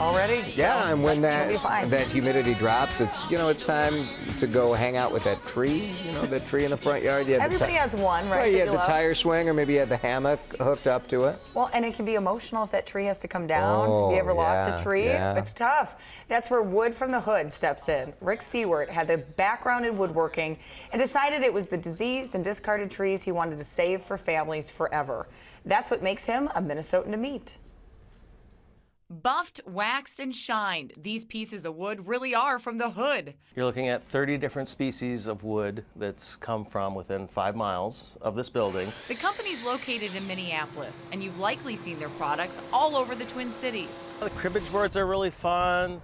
already. Yeah, so and when it'll be fine. that humidity drops, it's time to go hang out with that tree. That tree in the front yard. Everybody has one, right? Well, you that had the love. tire swing, or maybe you had the hammock hooked up to it. Well, and it can be emotional if that tree has to come down. Oh, Have you ever lost yeah, a tree? yeah. It's tough. That's where Wood from the Hood steps in. Rick Siewert had the background in woodworking and decided it was the diseased and discarded trees he wanted to save for families forever. That's what makes him a Minnesotan to meet. Buffed, waxed, and shined, these pieces of wood really are from the hood. You're looking at 30 different species of wood that's come from within 5 miles of this building. The company's located in Minneapolis, and you've likely seen their products all over the Twin Cities. The cribbage boards are really fun.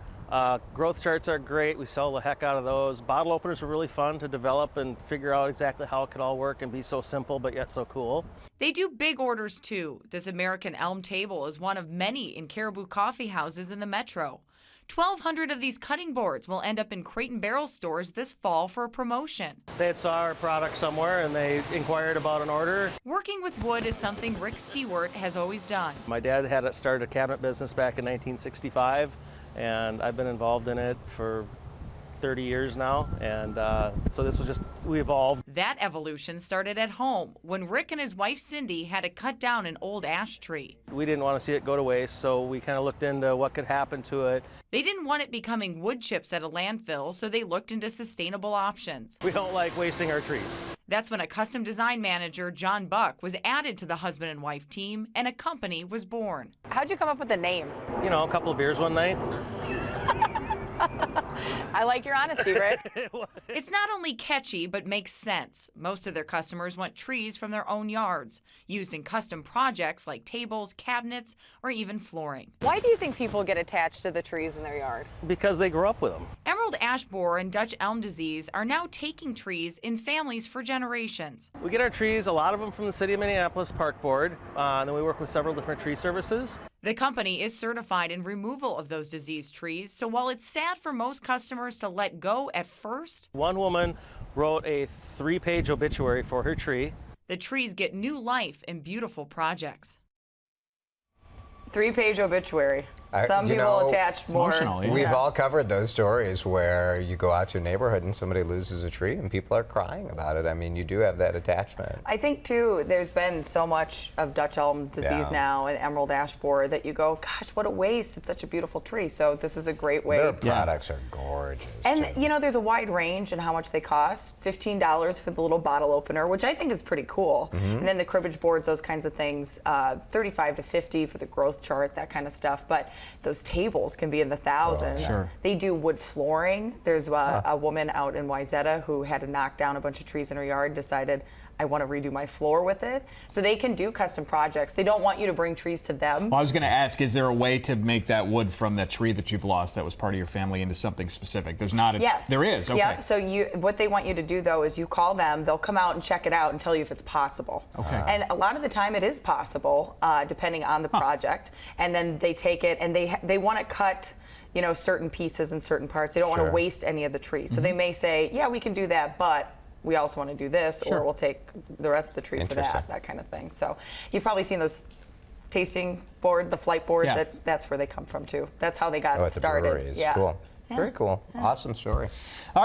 Growth charts are great. We sell the heck out of those. Bottle openers are really fun to develop and figure out exactly how it could all work and be so simple but yet so cool. They do big orders too. This American elm table is one of many in Caribou coffee houses in the metro. 1,200 of these cutting boards will end up in Crate and Barrel stores this fall for a promotion. They had saw our product somewhere and they inquired about an order. Working with wood is something Rick Siewert has always done. My dad had started a cabinet business back in 1965, and I've been involved in it for 30 years now, and so this was just, we evolved. That evolution started at home when Rick and his wife Cindy had to cut down an old ash tree. We didn't want to see it go to waste, so we kind of looked into what could happen to it. They didn't want it becoming wood chips at a landfill, so they looked into sustainable options. We don't like wasting our trees. That's when a custom design manager, John Buck, was added to the husband and wife team, and a company was born. How'd you come up with the name? You know, a couple of beers one night. I like your honesty, Rick. It's not only catchy, but makes sense. Most of their customers want trees from their own yards, used in custom projects like tables, cabinets, or even flooring. Why do you think people get attached to the trees in their yard? Because they grew up with them. Emerald ash borer and Dutch elm disease are now taking trees in families for generations. We get our trees, a lot of them from the City of Minneapolis Park Board, and then we work with several different tree services. The company is certified in removal of those diseased trees, so while it's sad for most customers to let go at first, One woman wrote a 3-page obituary for her tree. the trees get new life in beautiful projects. 3-page obituary. Some you people know, attached more. emotional, yeah. We've all covered those stories where you go out to a neighborhood and somebody loses a tree and people are crying about it. I mean, you do have that attachment. I think, too, there's been so much of Dutch elm disease Yeah. now and emerald ash borer that you go, gosh, what a waste. It's such a beautiful tree. So this is a great way. Their products are gorgeous. And, too. you know, there's a wide range in how much they cost. $15 for the little bottle opener, which I think is pretty cool. And then the cribbage boards, those kinds of things, $35 to $50 for the growth chart, that kind of stuff. But those tables can be in the thousands. Sure. They do wood flooring. There's a woman out in Wayzata who had to knock down a bunch of trees in her yard, decided, I want to redo my floor with it. So they can do custom projects. They don't want you to bring trees to them. Well, I was going to ask, is there a way to make that wood from that tree that you've lost that was part of your family into something specific? There's not. Yes. There is. Okay. Yeah. So what they want you to do though is you call them. They'll come out and check it out and tell you if it's possible. Okay. And a lot of the time it is possible, depending on the project. And then they take it and they want to cut, you know, certain pieces and certain parts. They don't want Sure. to waste any of the tree. So they may say, yeah, we can do that, but we also want to do this, Sure. or we'll take the rest of the tree for Interesting. that kind of thing. So you've probably seen those tasting board, the flight boards. Yeah. That's where they come from too. That's how they got Oh, at the started. breweries. Yeah. Cool. Yeah. Very cool. Awesome story. All right. Well,